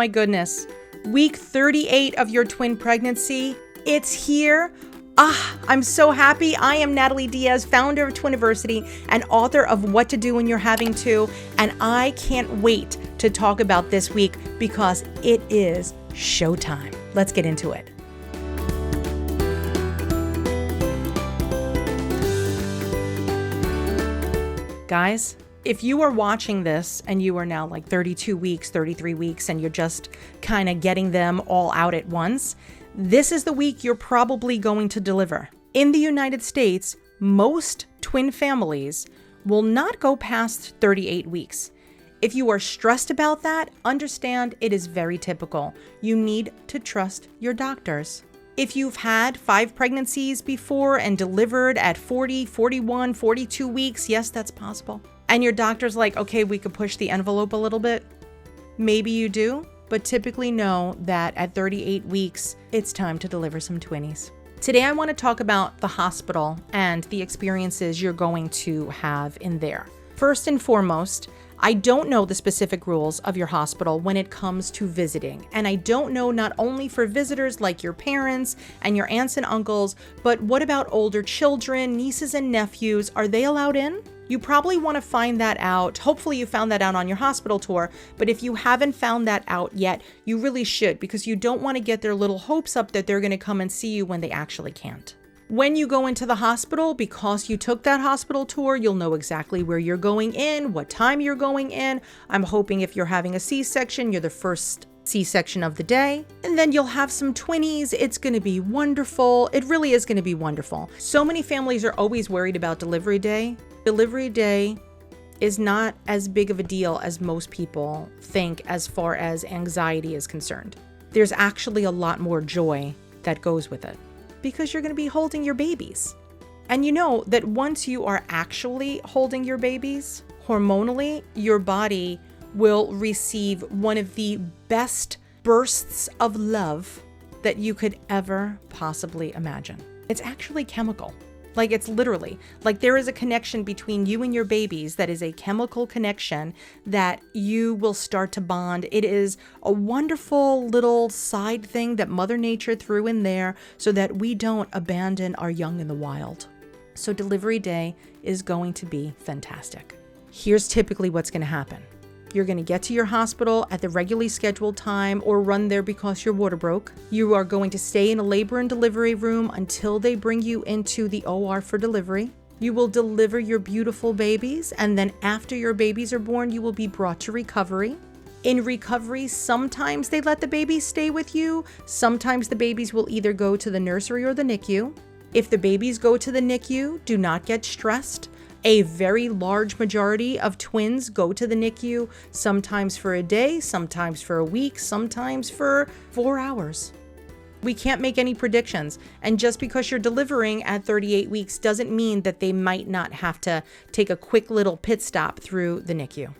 my goodness. Week 38 of your twin pregnancy, it's here. I'm so happy. I am Natalie Diaz, founder of Twiniversity and author of What to Do When You're Having Two. And I can't wait to talk about this week because it is showtime. Let's get into it. Guys, if you are watching this and you are now like 32 weeks, 33 weeks, and you're just kind of getting them all out at once, this is the week you're probably going to deliver. In the United States, most twin families will not go past 38 weeks. If you are stressed about that, understand it is very typical. You need to trust your doctors. If you've had 5 pregnancies before and delivered at 40, 41, 42 weeks, yes, that's possible. And your doctor's like, okay, we could push the envelope a little bit. Maybe you do, but typically know that at 38 weeks, it's time to deliver some twinnies. Today, I want to talk about the hospital and the experiences you're going to have in there. First and foremost, I don't know the specific rules of your hospital when it comes to visiting. And I don't know not only for visitors like your parents and your aunts and uncles, but what about older children, nieces and nephews? Are they allowed in? You probably want to find that out. Hopefully you found that out on your hospital tour, but if you haven't found that out yet, you really should, because you don't want to get their little hopes up that they're going to come and see you when they actually can't. When you go into the hospital, because you took that hospital tour, you'll know exactly where you're going in, what time you're going in. I'm hoping if you're having a C-section, you're the first C-section of the day. And then you'll have some twinnies. It's going to be wonderful. It really is going to be wonderful. So many families are always worried about delivery day. Delivery day is not as big of a deal as most people think as far as anxiety is concerned. There's actually a lot more joy that goes with it because you're going to be holding your babies. And you know that once you are actually holding your babies, hormonally, your body will receive one of the best bursts of love that you could ever possibly imagine. It's actually chemical. Like, it's literally like there is a connection between you and your babies that is a chemical connection that you will start to bond. It is a wonderful little side thing that Mother Nature threw in there so that we don't abandon our young in the wild. So delivery day is going to be fantastic. Here's typically what's going to happen. You're going to get to your hospital at the regularly scheduled time or run there because your water broke. You are going to stay in a labor and delivery room until they bring you into the OR for delivery. You will deliver your beautiful babies, and then after your babies are born, you will be brought to recovery. In recovery, sometimes they let the babies stay with you. Sometimes the babies will either go to the nursery or the NICU. If the babies go to the NICU, do not get stressed. A very large majority of twins go to the NICU, sometimes for a day, sometimes for a week, sometimes for 4 hours. We can't make any predictions. And just because you're delivering at 38 weeks doesn't mean that they might not have to take a quick little pit stop through the NICU.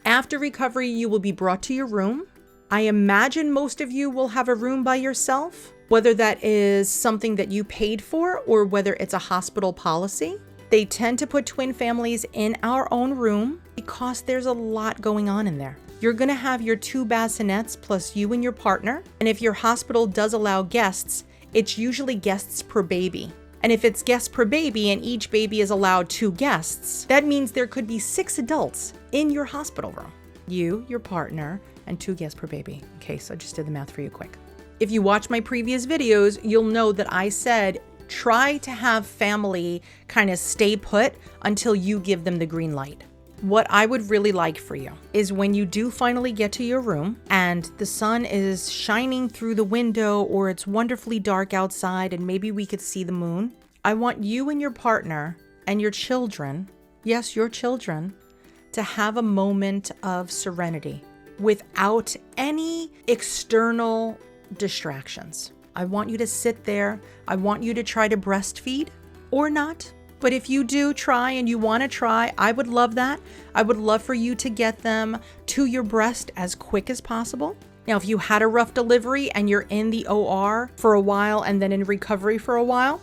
After recovery, you will be brought to your room. I imagine most of you will have a room by yourself, whether that is something that you paid for or whether it's a hospital policy. They tend to put twin families in our own room because there's a lot going on in there. You're going to have your 2 bassinets plus you and your partner. And if your hospital does allow guests, it's usually guests per baby. And if it's guests per baby and each baby is allowed 2 guests, that means there could be 6 adults in your hospital room. You, your partner, and 2 guests per baby. Okay, so I just did the math for you quick. If you watch my previous videos, you'll know that I said try to have family kind of stay put until you give them the green light. What I would really like for you is when you do finally get to your room and the sun is shining through the window or it's wonderfully dark outside and maybe we could see the moon, I want you and your partner and your children, yes, your children, to have a moment of serenity without any external distractions. I want you to sit there. I want you to try to breastfeed or not. But if you do try and you want to try, I would love that. I would love for you to get them to your breast as quick as possible. Now, if you had a rough delivery and you're in the OR for a while and then in recovery for a while,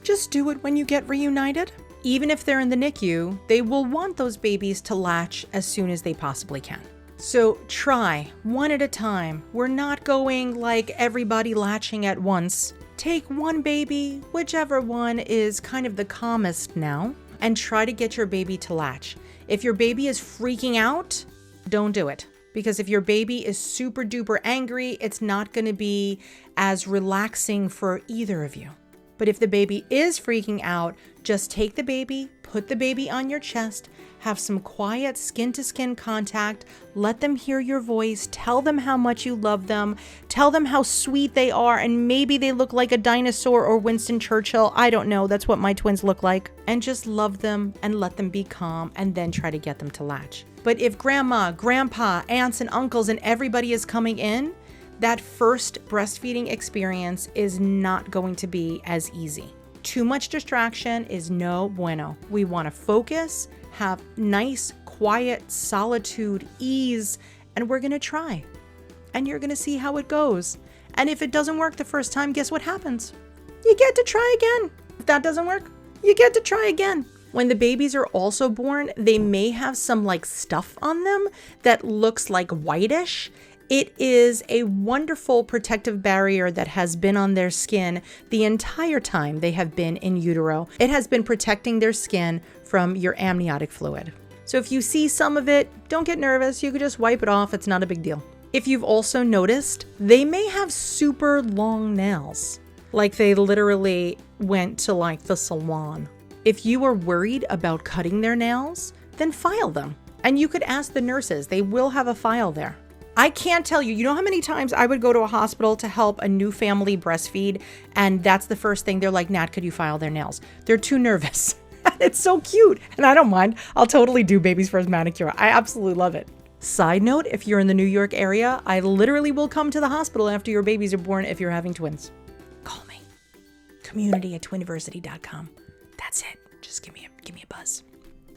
just do it when you get reunited. Even if they're in the NICU, they will want those babies to latch as soon as they possibly can. So try one at a time. We're not going like everybody latching at once. Take one baby, whichever one is kind of the calmest now, and try to get your baby to latch. If your baby is freaking out, don't do it. Because if your baby is super duper angry, it's not going to be as relaxing for either of you. But if the baby is freaking out, just take the baby, put the baby on your chest, have some quiet skin-to-skin contact, let them hear your voice, tell them how much you love them, tell them how sweet they are, and maybe they look like a dinosaur or Winston Churchill. I don't know, that's what my twins look like. And just love them and let them be calm, and then try to get them to latch. But if grandma, grandpa, aunts and uncles and everybody is coming in, that first breastfeeding experience is not going to be as easy. Too much distraction is no bueno. We want to focus, have nice, quiet solitude, ease, and we're going to try. And you're going to see how it goes. And if it doesn't work the first time, guess what happens? You get to try again. If that doesn't work, you get to try again. When the babies are also born, they may have some like stuff on them that looks like whitish. It is a wonderful protective barrier that has been on their skin the entire time they have been in utero. It has been protecting their skin from your amniotic fluid. So if you see some of it, don't get nervous. You could just wipe it off. It's not a big deal. If you've also noticed, they may have super long nails, like they literally went to like the salon. If you are worried about cutting their nails, then file them. And you could ask the nurses. They will have a file there. I can't tell you, you know how many times I would go to a hospital to help a new family breastfeed, and that's the first thing they're like, Nat, could you file their nails? They're too nervous. It's so cute. And I don't mind. I'll totally do baby's first manicure. I absolutely love it. Side note, if you're in the New York area, I literally will come to the hospital after your babies are born if you're having twins. Call me. community@twiniversity.com. That's it. Just give me a buzz.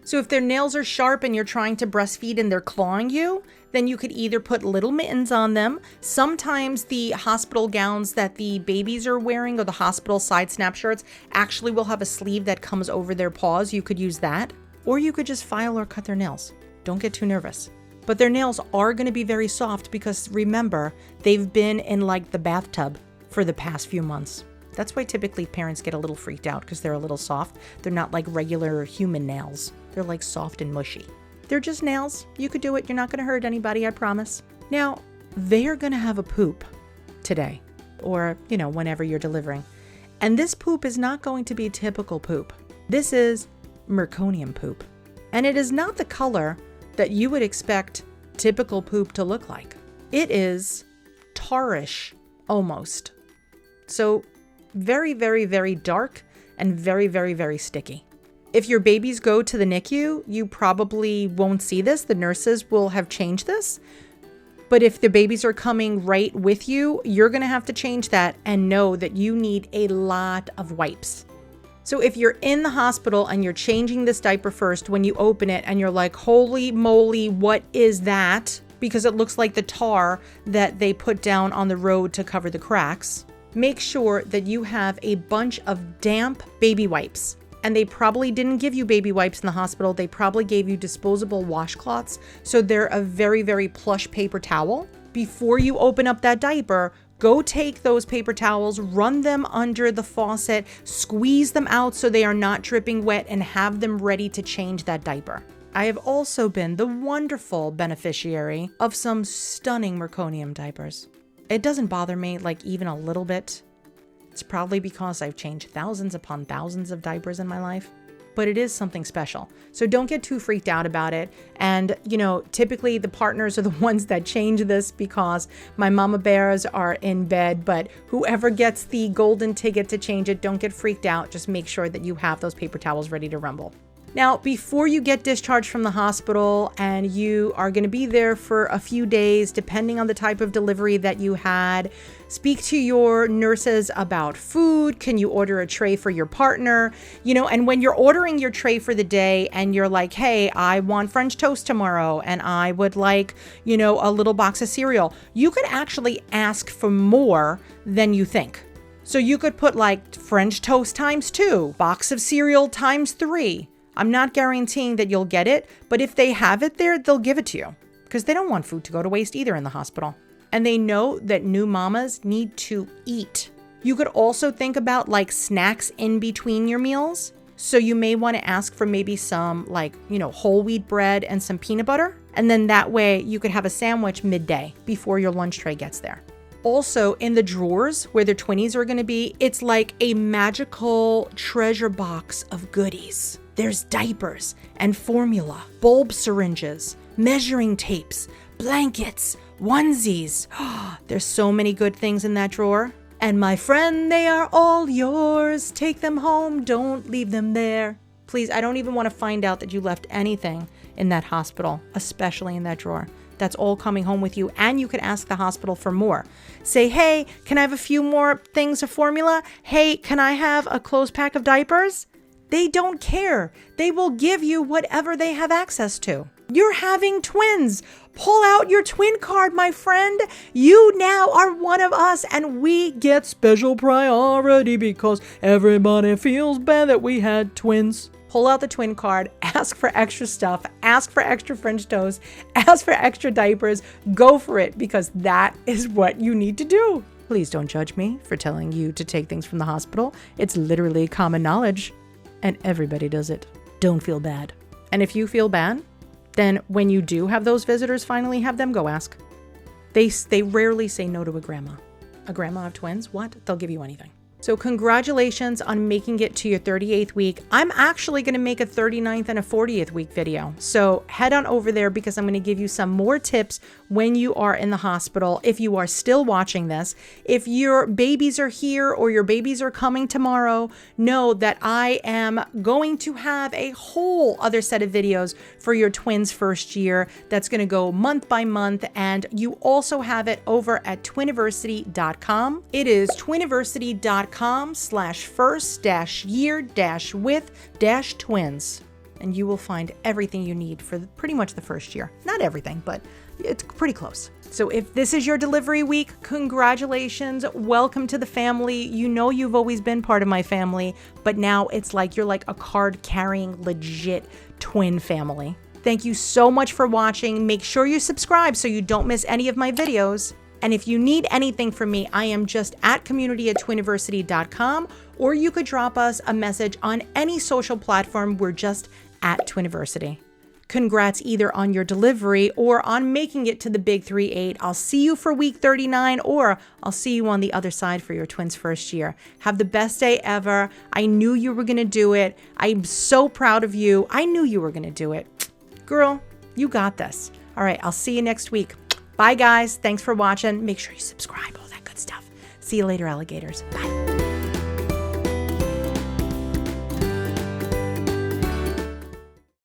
So if their nails are sharp and you're trying to breastfeed and they're clawing you, then you could either put little mittens on them. Sometimes the hospital gowns that the babies are wearing or the hospital side snap shirts actually will have a sleeve that comes over their paws. You could use that. Or you could just file or cut their nails. Don't get too nervous. But their nails are going to be very soft because remember, they've been in like the bathtub for the past few months. That's why typically parents get a little freaked out because they're a little soft. They're not like regular human nails. They're like soft and mushy. They're just nails. You could do it. You're not going to hurt anybody, I promise. Now, they're going to have a poop today or, whenever you're delivering. And this poop is not going to be typical poop. This is meconium poop. And it is not the color that you would expect typical poop to look like. It is tarish almost. So very, very, very dark and very, very, very sticky. If your babies go to the NICU, you probably won't see this. The nurses will have changed this. But if the babies are coming right with you, you're going to have to change that and know that you need a lot of wipes. So if you're in the hospital and you're changing this diaper first, when you open it and you're like, holy moly, what is that? Because it looks like the tar that they put down on the road to cover the cracks. Make sure that you have a bunch of damp baby wipes. And they probably didn't give you baby wipes in the hospital. They probably gave you disposable washcloths. So they're a very, very plush paper towel. Before you open up that diaper, go take those paper towels, run them under the faucet, squeeze them out so they are not dripping wet, and have them ready to change that diaper. I have also been the wonderful beneficiary of some stunning meconium diapers. It doesn't bother me like even a little bit. It's probably because I've changed thousands upon thousands of diapers in my life, but it is something special. So don't get too freaked out about it. And, typically the partners are the ones that change this because my mama bears are in bed, but whoever gets the golden ticket to change it, don't get freaked out. Just make sure that you have those paper towels ready to rumble. Now, before you get discharged from the hospital and you are going to be there for a few days, depending on the type of delivery that you had, speak to your nurses about food. Can you order a tray for your partner? And when you're ordering your tray for the day and you're like, hey, I want French toast tomorrow and I would like, a little box of cereal, you could actually ask for more than you think. So you could put like French toast ×2, box of cereal ×3. I'm not guaranteeing that you'll get it, but if they have it there, they'll give it to you. because they don't want food to go to waste either in the hospital. And they know that new mamas need to eat. You could also think about like snacks in between your meals. So you may want to ask for maybe some whole wheat bread and some peanut butter. And then that way you could have a sandwich midday before your lunch tray gets there. Also, in the drawers where their Twinnies are going to be, it's like a magical treasure box of goodies. There's diapers and formula, bulb syringes, measuring tapes, blankets, onesies. There's so many good things in that drawer. And my friend, they are all yours. Take them home. Don't leave them there. Please, I don't even want to find out that you left anything in that hospital, especially in that drawer. That's all coming home with you. And you could ask the hospital for more. Say, hey, can I have a few more things of formula? Hey, can I have a closed pack of diapers? They don't care. They will give you whatever they have access to. You're having twins. Pull out your twin card, my friend. You now are one of us, and we get special priority because everybody feels bad that we had twins. Pull out the twin card, ask for extra stuff, ask for extra French toast, ask for extra diapers. Go for it, because that is what you need to do. Please don't judge me for telling you to take things from the hospital. It's literally common knowledge, and everybody does it. Don't feel bad. And if you feel bad, then when you do have those visitors finally have them, go ask. They rarely say no to a grandma. A grandma of twins? What? They'll give you anything. So congratulations on making it to your 38th week. I'm actually going to make a 39th and a 40th week video. So head on over there because I'm going to give you some more tips when you are in the hospital. If you are still watching this, if your babies are here or your babies are coming tomorrow, know that I am going to have a whole other set of videos for your twins' first year that's going to go month by month. And you also have it over at Twiniversity.com. It is Twiniversity.com/first-year-with-twins. And you will find everything you need for pretty much the first year. Not everything, but it's pretty close. So if this is your delivery week, congratulations. Welcome to the family. You know you've always been part of my family, but now it's like you're like a card-carrying, legit twin family. Thank you so much for watching. Make sure you subscribe so you don't miss any of my videos. And if you need anything from me, I am just at community@twiniversity.com, or you could drop us a message on any social platform. We're just at Twiniversity. Congrats either on your delivery or on making it to the big 3-8. I'll see you for week 39, or I'll see you on the other side for your twins' first year. Have the best day ever. I knew you were going to do it. I'm so proud of you. I knew you were going to do it. Girl, you got this. All right, I'll see you next week. Bye, guys. Thanks for watching. Make sure you subscribe, all that good stuff. See you later, alligators. Bye.